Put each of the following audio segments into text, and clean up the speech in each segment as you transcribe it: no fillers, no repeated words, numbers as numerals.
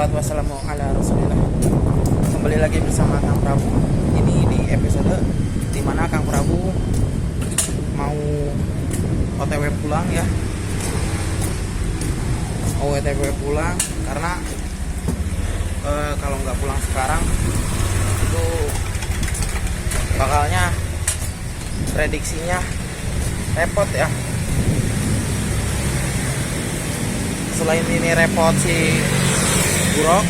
wassalatu wassalamu ala rasulillah. Kembali lagi bersama Kang Prabu. Ini di episode dimana Kang Prabu mau OTW pulang ya. Mau OTW pulang karena kalau nggak pulang sekarang itu bakalnya prediksinya repot ya. Selain ini repot si buruk,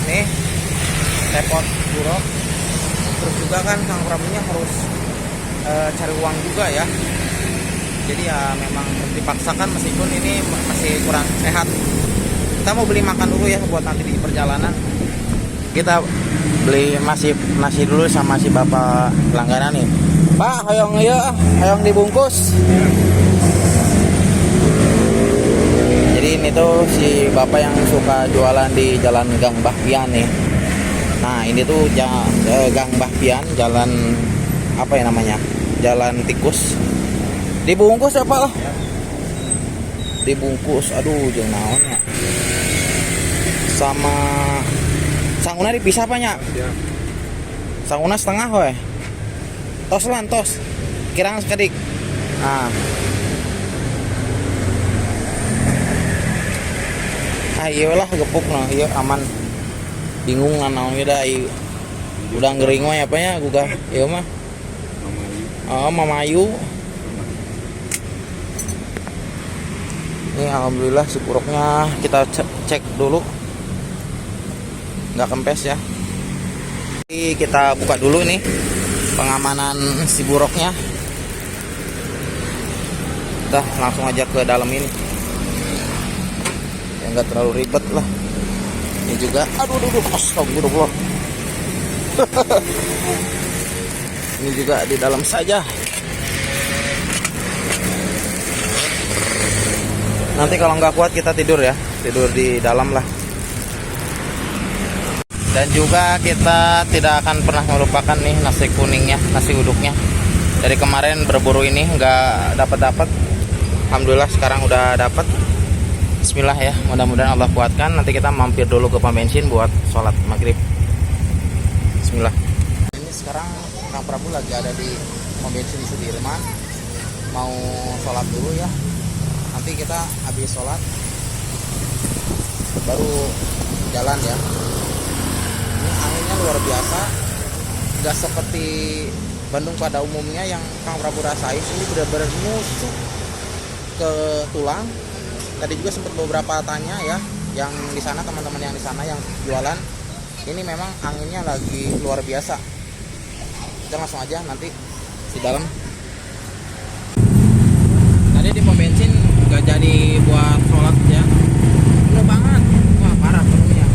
nih repot buruk, terus juga kan Kang Prabunya harus cari uang juga ya. Jadi ya memang dipaksakan meskipun ini masih kurang sehat. Kita mau beli makan dulu ya buat nanti di perjalanan. Kita beli nasi dulu sama si bapak langganan nih. Pak, hayong dibungkus. Jadi ini tuh si bapak yang suka jualan di Jalan Gang Bahpian nih. Nah ini tuh Gang Bahpian, jalan apa ya namanya? Jalan tikus. Dibungkus apa lah? Dibungkus. Aduh, jeung naon ya? Sama sanguna dipisah banyak. Sanguna setengah we. Tos. Kirang sekedik. Nah. Iya lah gepuk nah, iya aman. Bingung naon ge da ieu. Udah ngering we apa ya gugah ieu mah. Mamayu. Ini alhamdulillah si buruknya kita cek dulu. Nggak kempes ya. Jadi kita buka dulu nih pengamanan si buruknya. Kita langsung aja ke dalam ini. Nggak terlalu ribet lah. Ini juga aduh astagfirullah. Ini juga di dalam saja. Nanti kalau nggak kuat kita tidur ya, tidur di dalam lah. Dan juga kita tidak akan pernah melupakan nih nasi kuningnya, nasi uduknya. Dari kemarin berburu ini nggak dapat. Alhamdulillah sekarang udah dapat. Bismillah ya, mudah-mudahan Allah kuatkan. Nanti kita mampir dulu ke pom bensin buat sholat maghrib. Bismillah. Ini sekarang Kang Prabu lagi ada di pom bensin Sudirman. Mau sholat dulu ya. Nanti kita habis sholat baru jalan ya. Ini anginnya luar biasa. Gak seperti Bandung pada umumnya yang Kang Prabu rasain. Ini benar-benar nusuk ke tulang. Tadi juga sempat beberapa tanya ya, yang di sana teman-teman yang di sana yang jualan, ini memang anginnya lagi luar biasa. Kita langsung aja nanti di dalam. Tadi di pom bensin nggak jadi buat sholat ya, penuh banget, wah parah penuhnya.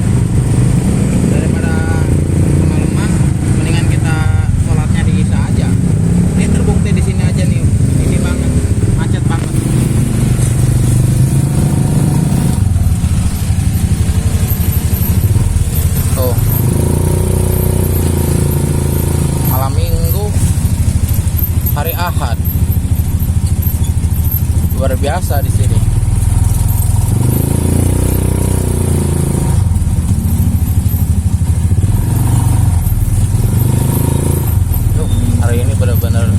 Daripada kemalaman, mendingan kita sholatnya di Isya aja. Ini terbukti di sini aja nih, ini banget, macet banget. Hari Ahad luar biasa di sini. Tuh, hari ini benar-benar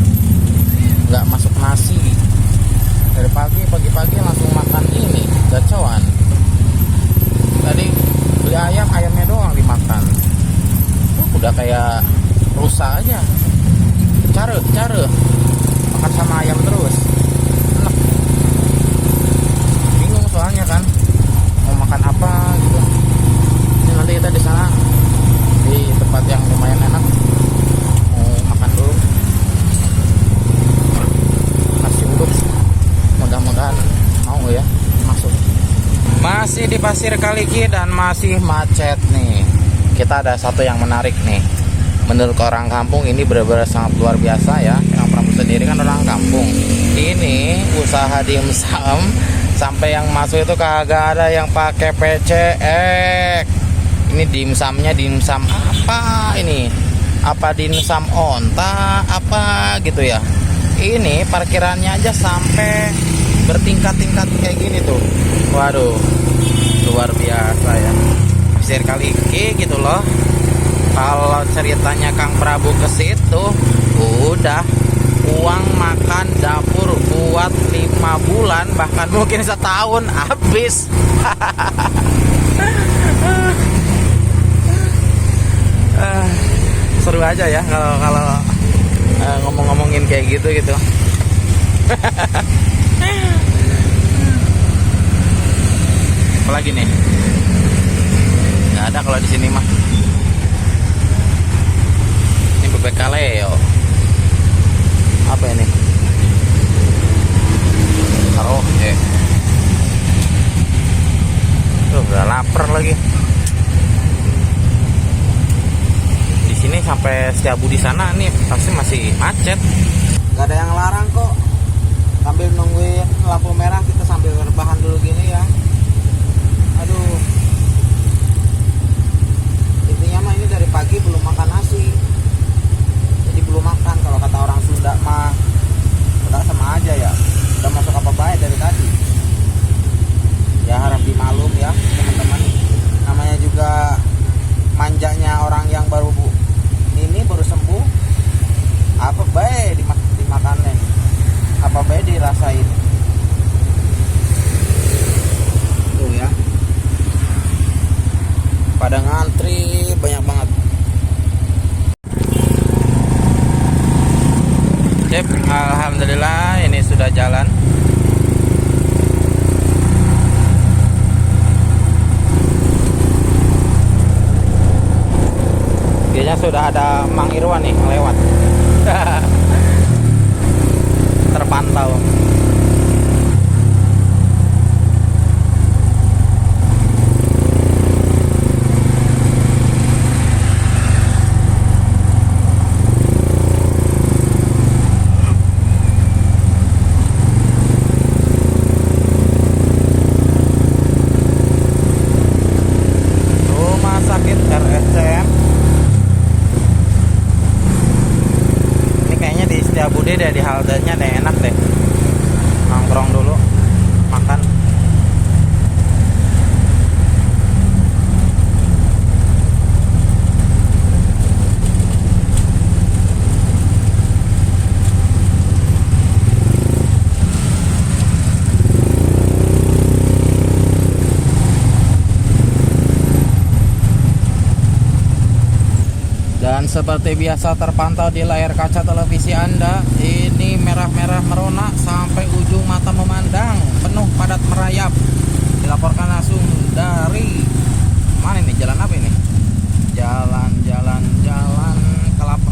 nggak masuk nasi. Dari pagi-pagi langsung makan ini gacoan. Tadi beli ayamnya doang dimakan. Udah kayak rusa aja. Care makan sama ayam terus enak. Bingung soalnya kan mau makan apa gitu. Ini nanti kita di sana di tempat yang lumayan enak mau makan dulu nasi uduk, mudah-mudahan mau ya masuk. Masih di Pasir Kaliki dan masih macet nih. Kita ada satu yang menarik nih. Menurut orang kampung ini benar-benar sangat luar biasa ya. Kang Prabu sendiri kan orang kampung. Ini usaha dimsum sampai yang masuk itu kagak ada yang pakai PCX. Ini dimsumnya dimsum apa ini? Apa dimsum onta apa gitu ya? Ini parkirannya aja sampai bertingkat-tingkat kayak gini tuh. Waduh. luar biasa ya. Pasir Kaliki gitu loh. Kalau ceritanya Kang Prabu ke situ, udah uang makan dapur buat 5 bulan bahkan mungkin setahun habis. Seru aja ya kalau ngomong-ngomongin kayak gitu. Apalagi nih? Nggak ada kalau di sini mah. Ini bebek kaleo. Apa ini? Karaoke. Tuh udah lapar lagi. Di sini sampai Setiabudi sana nih pasti masih macet. Gak ada yang larang kok. Sambil nungguin lampu merah kita sambil rebahan dulu gini ya. Aduh. Intinya mah ini dari pagi belum makan nasi. Jadi belum makan, kalau kata orang Sunda mah udah sama aja ya. Udah masuk apa baik dari tadi. Ya harap dimaklum ya teman-teman. Namanya juga manjanya orang yang baru baru sembuh. Apa baik dimakannya, apa baik dirasain. Tuh ya, pada ngantri banyak banget. Sip, alhamdulillah ini sudah jalan. Kayaknya sudah ada Mang Irwan nih lewat. Terpantau. Rumah sakit RSCM. Setiabudi deh, di haltenya deh enak deh, nongkrong dulu makan. Dan seperti biasa terpantau di layar kaca televisi Anda, ini merah-merah merona sampai ujung mata memandang, penuh padat merayap. Dilaporkan langsung dari mana ini? Jalan apa ini? Jalan Kelapa.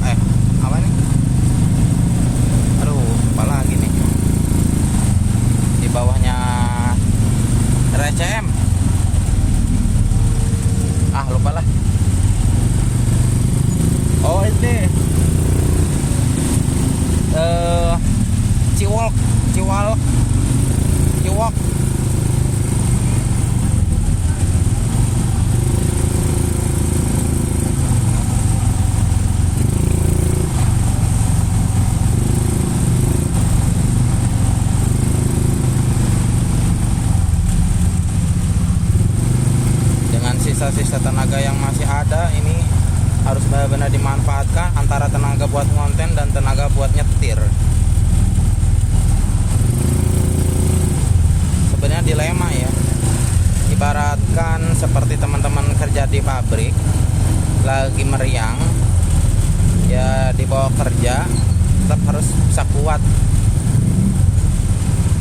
Apa ini? Aduh, apa lagi nih? Di bawahnya RCM. Lupa lah. Oh ini Ciwok. Dengan sisa-sisa tenaga yang masih ada, ini harus benar-benar dimanfaatkan antara tenaga buat ngonten dan tenaga buat nyetir. Sebenarnya dilema ya. Ibaratkan seperti teman-teman kerja di pabrik lagi meriang, ya dibawa kerja tetap harus bisa kuat.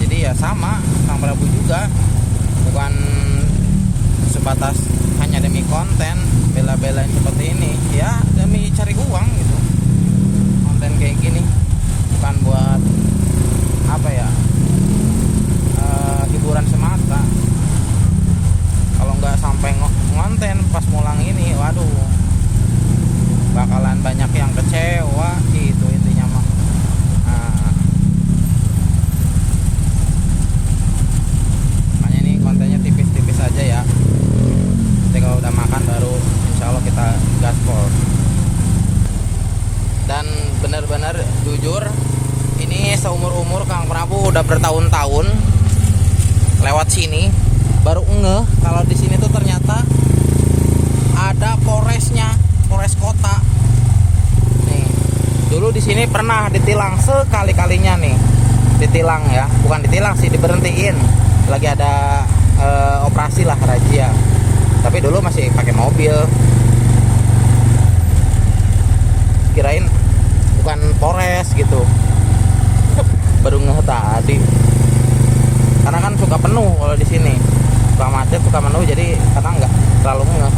Jadi ya sama, Kang Prabu juga bukan sebatas hanya demi konten, bela-belain seperti ini, ya demi cari uang gitu. Konten kayak gini bukan buat apa ya, hiburan semata. Kalau nggak sampai ngonten pas mulang ini, waduh, bakalan banyak yang kecewa gitu intinya mah. Makanya ini kontennya tipis-tipis aja ya. Nanti kalau udah makan baru insya Allah kita gaspol. Dan benar-benar jujur, ini seumur-umur Kang Prabu udah bertahun-tahun lewat sini, baru ngeh kalau di sini Ini pernah ditilang sekali-kalinya nih. Ditilang ya, bukan ditilang sih, diberhentiin. Lagi ada operasi lah, razia. Tapi dulu masih pakai mobil. Kirain bukan Polres gitu. Baru ngeh tadi. Karena kan suka penuh kalau di sini. Suka macet, suka penuh, jadi karena nggak terlalu ngeh.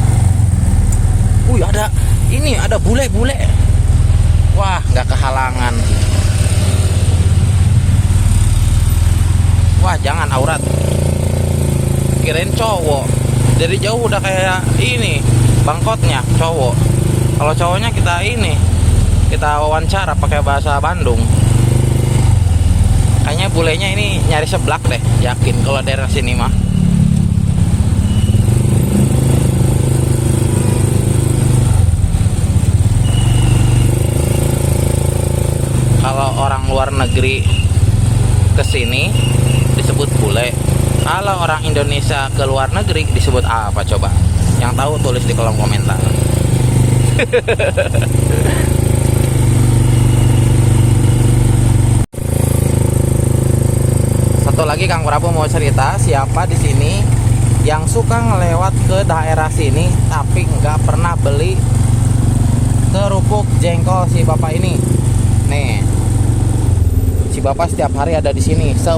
Ada bule-bule. Wah, nggak kehalangan. Wah, jangan aurat. Kirain cowok. Dari jauh udah kayak ini, bangkotnya cowok. Kalau cowoknya kita wawancara pakai bahasa Bandung. Kayaknya bulenya ini nyari seblak deh, yakin kalau daerah sini mah. Kalau orang luar negeri ke sini disebut bule. Kalau orang Indonesia ke luar negeri disebut apa coba? Yang tahu tulis di kolom komentar. Satu lagi Kang Prabu mau cerita, siapa di sini yang suka ngelewat ke daerah sini tapi nggak pernah beli kerupuk jengkol si bapak ini. Nih, si bapak setiap hari ada di sini, 10.000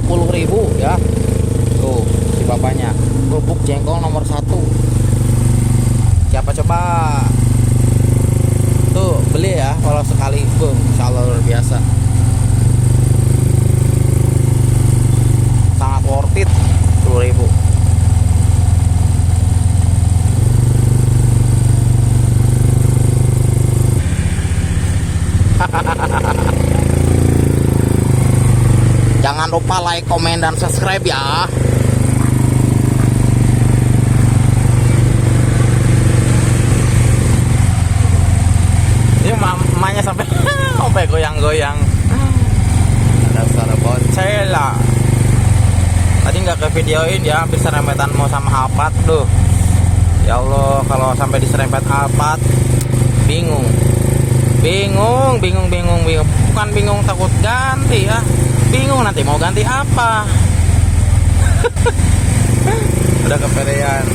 ya. Tuh, si bapaknya kerupuk jengkol nomor 1. Siapa coba? Tuh, beli ya kalau sekali, insya Allah luar biasa. Sangat worth it, 10.000. Jangan lupa like, komen, dan subscribe ya. Ini mamanya sampai goyang-goyang. Ada suara bocel lah. Tadi nggak ke videoin ya, habis serempetan mau sama Alphard tuh. Ya Allah, kalau sampai diserempet Alphard, bingung. Bukan bingung takut ganti ya. Bingung nanti mau ganti apa. Udah kepedean.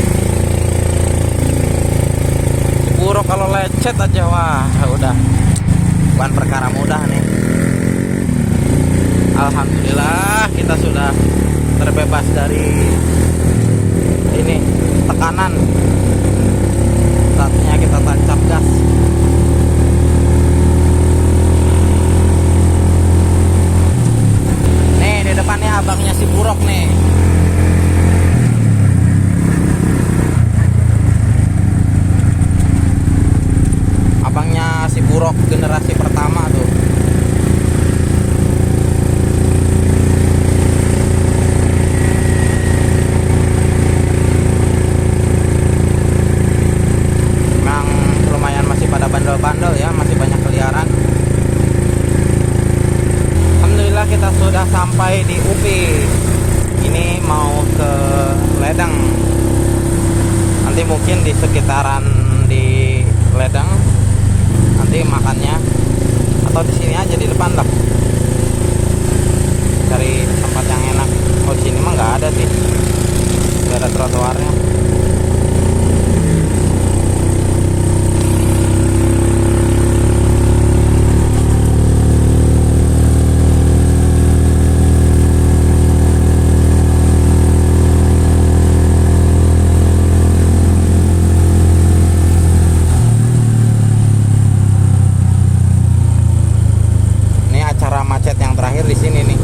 Buruk kalau lecet aja, wah udah bukan perkara mudah nih. Alhamdulillah kita sudah terbebas dari ini tekanan. Saatnya kita tancap gas. Nih di depannya abangnya si Buruk nih. Abangnya si Buruk generasi pertama tuh. Memang lumayan masih pada bandel-bandel ya, masih banyak keliaran. Alhamdulillah kita sudah sampai di UPI. Ini mau ke Ledeng. Nanti mungkin di sekitaran di Ledeng nanti makannya, atau di sini aja di depan lah, cari tempat yang enak. Oh di sini mah nggak ada sih, nggak ada trotoarnya. Macet yang terakhir di sini nih.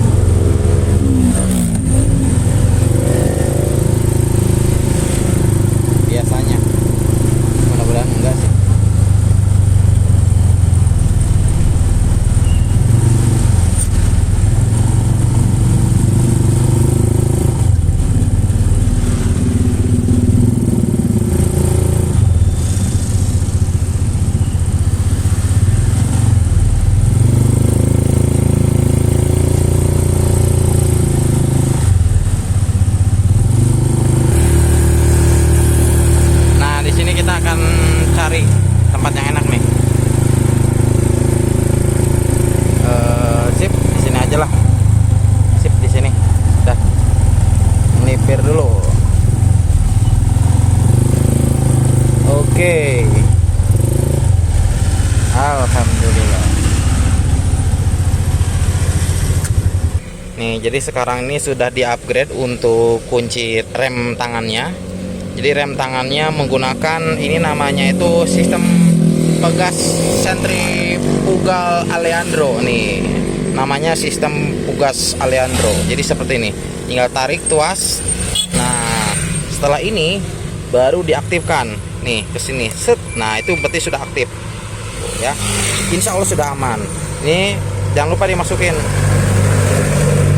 Nih, jadi sekarang ini sudah di-upgrade untuk kunci rem tangannya. Jadi rem tangannya menggunakan ini namanya itu sistem pegas sentrifugal Aleandro nih. Namanya sistem pegas Aleandro. Jadi seperti ini. Tinggal tarik tuas. Nah, setelah ini baru diaktifkan. Nih, ke sini. Set. Nah, itu berarti sudah aktif. Ya. Insya Allah sudah aman. Ini jangan lupa dimasukin.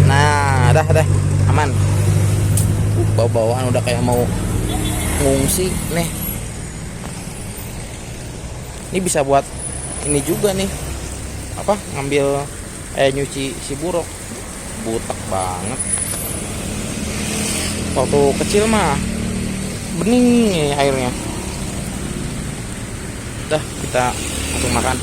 Nah, dah aman. Bau-bauan udah kayak mau ngungsi nih. Ini bisa buat ini juga nih, apa, ngambil nyuci si buruk. Butek banget. Waktu kecil mah bening nih airnya. Dah, kita langsung makan.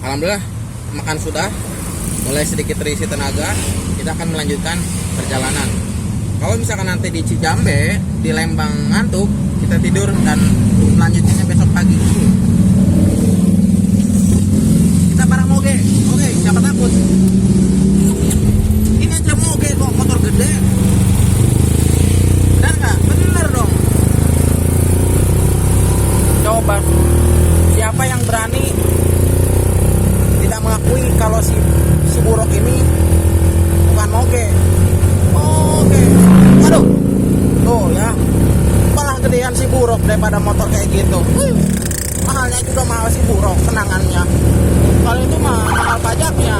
Alhamdulillah makan sudah, mulai sedikit terisi tenaga. Kita akan melanjutkan perjalanan. Kalau misalkan nanti di Cijambe, di Lembang ngantuk, kita tidur dan lanjutnya besok pagi. Kita bareng moge, oke, siapa takut? Ini aja moge kok, motor gede. Benar nggak? Bener dong. Coba siapa yang berani tidak mengakui kalau si buruk ini bukan moge. Oke. Aduh. Tuh ya. Malah gedean si buruk daripada motor kayak gitu. Mahalnya juga mahal si buruk kenangannya. Kalau itu mah mahal pajaknya.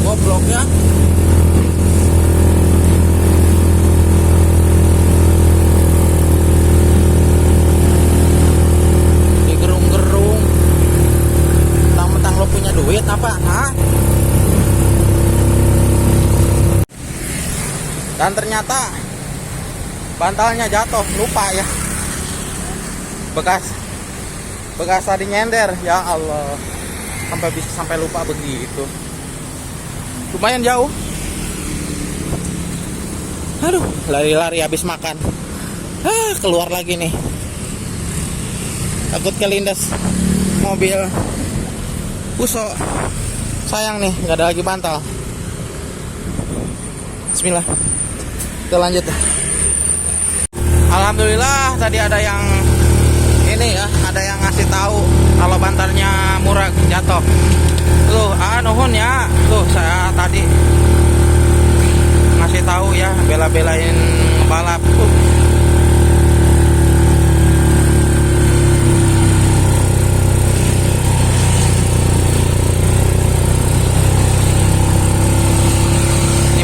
Goblok ya. Duit apa? Hah? Dan ternyata bantalnya jatuh, lupa ya. Bekas tadi nyender, ya Allah. Sampai lupa begitu. Lumayan jauh. Aduh, lari-lari habis makan. Keluar lagi nih. Takut kelindas mobil Puso. Sayang nih, nggak ada lagi bantal. Bismillah. Kita lanjut. Alhamdulillah tadi ada yang ini ya, ada yang ngasih tahu kalau bantalnya murah jatuh. Tuh, nuhun ya. Tuh, saya tadi ngasih tahu ya, bela-belain balap.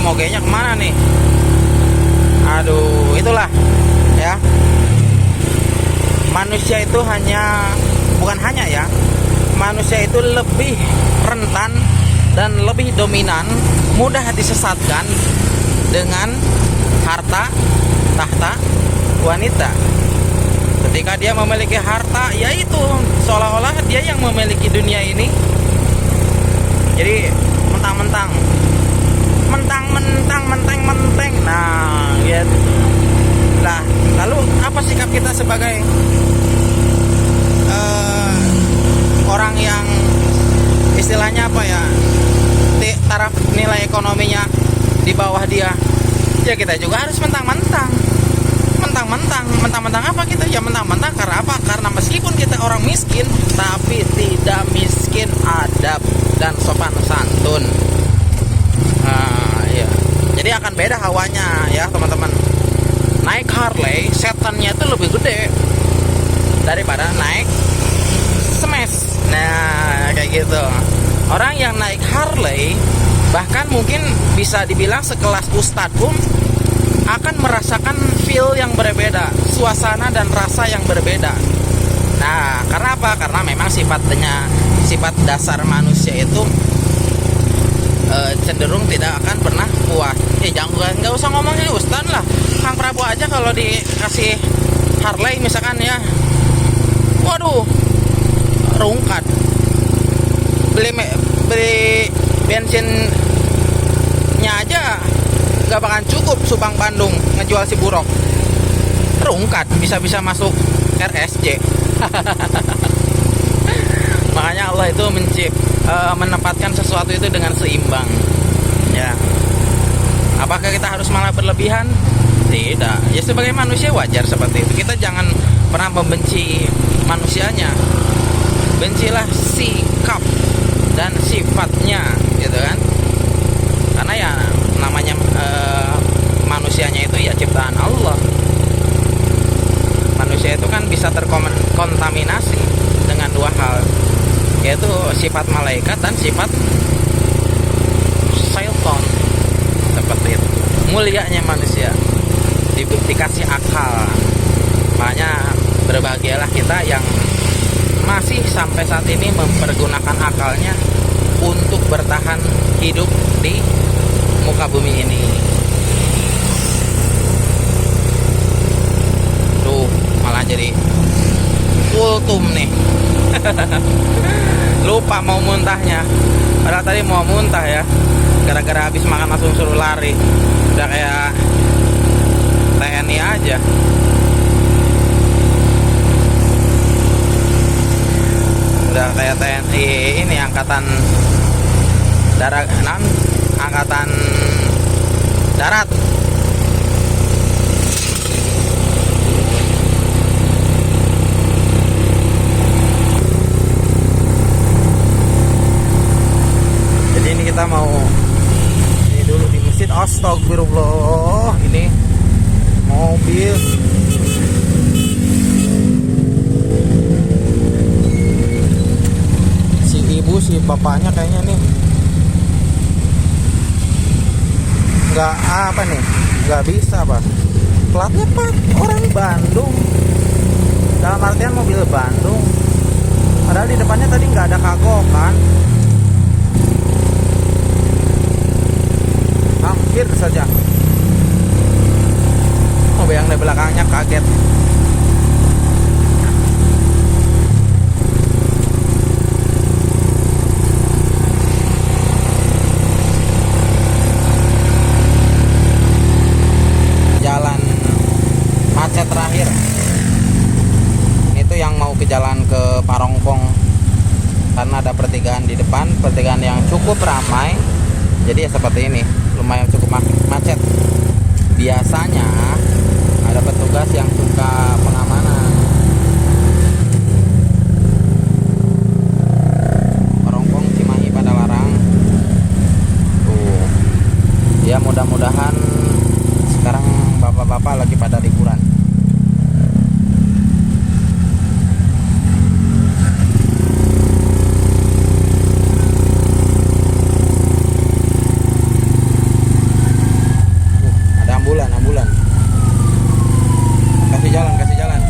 Mogenya kemana nih? Aduh, itulah ya. Manusia itu bukan hanya ya. Manusia itu lebih rentan dan lebih dominan, mudah disesatkan dengan harta, tahta, wanita. Ketika dia memiliki harta, yaitu seolah-olah dia yang memiliki dunia ini. Jadi mentang-mentang. Nah, gitu. Nah, lalu apa sikap kita sebagai orang yang istilahnya apa ya, taraf nilai ekonominya di bawah dia? Ya kita juga harus mentang-mentang apa kita? Ya mentang-mentang karena apa? Karena meskipun kita orang miskin, tapi tidak miskin adab dan sopan santun. Ya. Jadi akan beda hawanya ya teman-teman. Naik Harley, setannya itu lebih gede daripada naik Smash. Nah, kayak gitu. Orang yang naik Harley, bahkan mungkin bisa dibilang sekelas ustadz pun, akan merasakan feel yang berbeda, suasana dan rasa yang berbeda. Nah, karena apa? Karena memang sifat dasar manusia itu cenderung tidak akan pernah puas. Nggak usah ngomongin ustadz lah, Kang Prabu aja kalau dikasih Harley misalkan ya, waduh, rungkat. Beli bensinnya aja gak bakalan cukup Subang Bandung ngejual si buruk. Rungkat bisa-bisa masuk RSJ. Makanya Allah itu menempatkan sesuatu itu dengan seimbang. Ya. Apakah kita harus malah berlebihan? Tidak. Ya sebagai manusia wajar seperti itu. Kita jangan pernah membenci manusianya. Bencilah sikap dan sifatnya, gitu kan? Karena ya namanya manusianya itu ya ciptaan Allah. Manusia itu kan bisa terkontaminasi dengan dua hal, yaitu sifat malaikat dan sifat syaitan. Seperti itu mulianya manusia, dikasih akal. Makanya berbahagialah kita yang masih sampai saat ini mempergunakan akalnya untuk bertahan hidup di muka bumi ini. Tuh, malah jadi kultum nih. Lupa mau muntahnya. Padahal tadi mau muntah ya. Gara-gara habis makan langsung suruh lari. Udah kayak TNI aja. Udah kayak TNI ini, angkatan darat, angkatan darat. Jadi ini kita mau ini dulu di masjid. Astagfirullah, ini mobil. Si ibu, si bapaknya kayaknya nih nggak apa nih, nggak bisa pak. Platnya pak orang Bandung, dalam artian mobil Bandung. Padahal di depannya tadi nggak ada kagokan. Hampir saja mobil yang di belakangnya kaget. Jalan macet terakhir itu yang mau ke jalan ke Parongpong, karena ada pertigaan di depan, pertigaan yang cukup ramai. Jadi ya seperti ini, lumayan cukup macet. Biasanya ada petugas yang suka pengamanan. Parongpong, Cimahi, Padalarang. Tuh. Ya mudah-mudahan sekarang bapak-bapak lagi pada liburan. Ada ambulan. Kasih jalan.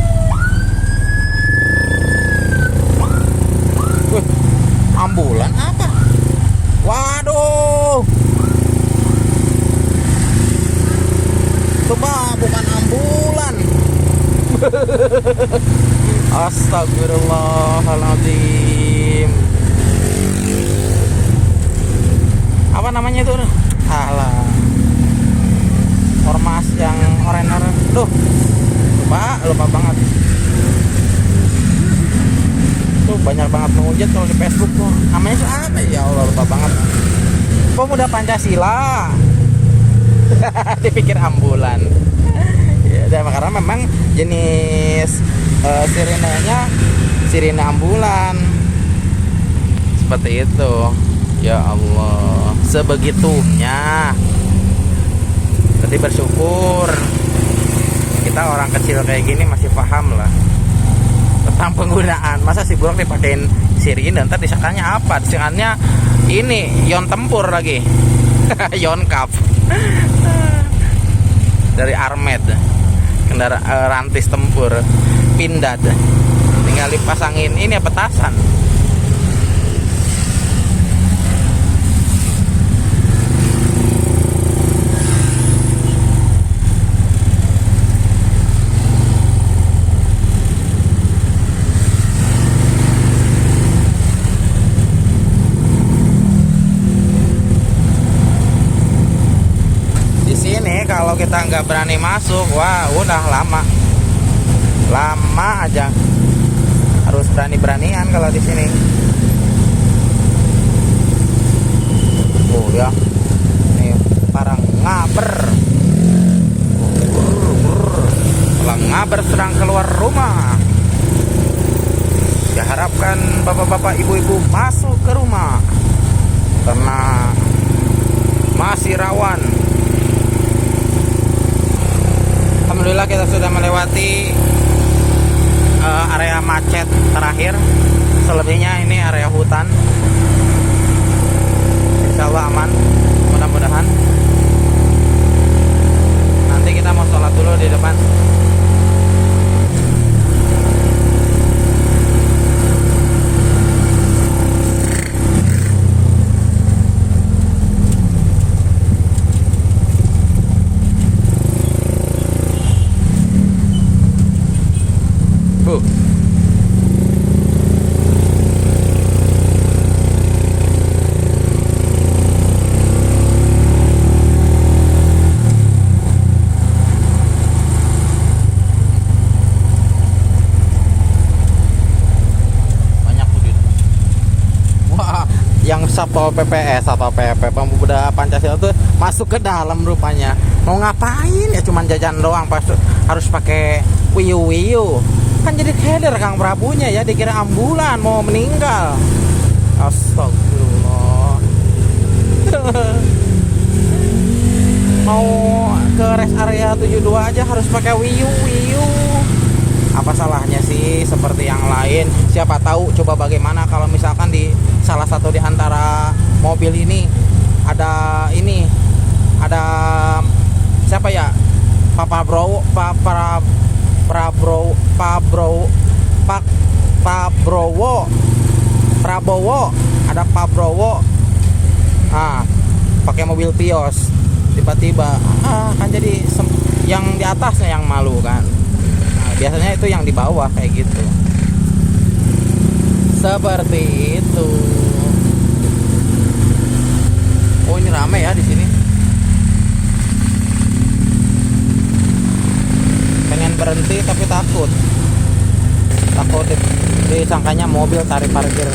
Astagfirullahaladzim. Apa namanya itu? Alah, ormas yang oren-oren. Duh, lupa banget. Tuh banyak banget menghujat kalau di Facebook tuh. Namanya siapa? Ya Allah, lupa banget. Pemuda Pancasila. Dipikir ambulan. Ya, karena memang jenis sirenenya sirine ambulan. Seperti itu. Ya Allah, sebegitunya. Jadi bersyukur kita orang kecil kayak gini masih paham lah tentang penggunaan. Masa si buruk dipakein sirine, ntar disangkanya apa? Disangkanya ini ion tempur lagi. Ion cup dari Armed, kendaraan rantis tempur Pindad, tinggal dipasangin ini petasan. Kalau kita nggak berani masuk, wah udah lama aja. Harus berani-beranian kalau di sini. Oh ya, nih parang ngaber, parang ngaber sedang keluar rumah. Diharapkan bapak-bapak, ibu-ibu masuk ke rumah karena masih rawan. Alhamdulillah kita sudah melewati area macet terakhir. Selebihnya ini area hutan. Insya Allah aman, mudah-mudahan. Nanti kita mau sholat dulu di depan. Yang Satpol PPS atau PP Pemuda Pancasila tuh masuk ke dalam rupanya. Mau ngapain ya, cuman jajan doang, pas harus pakai wiyu kan jadi keder Kang Prabunya ya, dikira ambulan mau meninggal. Astagfirullah. Mau ke rest area 72 aja harus pakai wiyu. Apa salahnya sih seperti yang lain? Siapa tahu, coba bagaimana kalau misalkan di salah satu di antara mobil ini ada siapa ya? Prabowo, ada Prabowo. Pakai mobil Vios. Tiba-tiba kan jadi yang di atasnya yang malu kan. Biasanya itu yang di bawah kayak gitu. Seperti itu. Oh, ini rame ya di sini. Pengen berhenti tapi takut disangkanya mobil tarik parkir.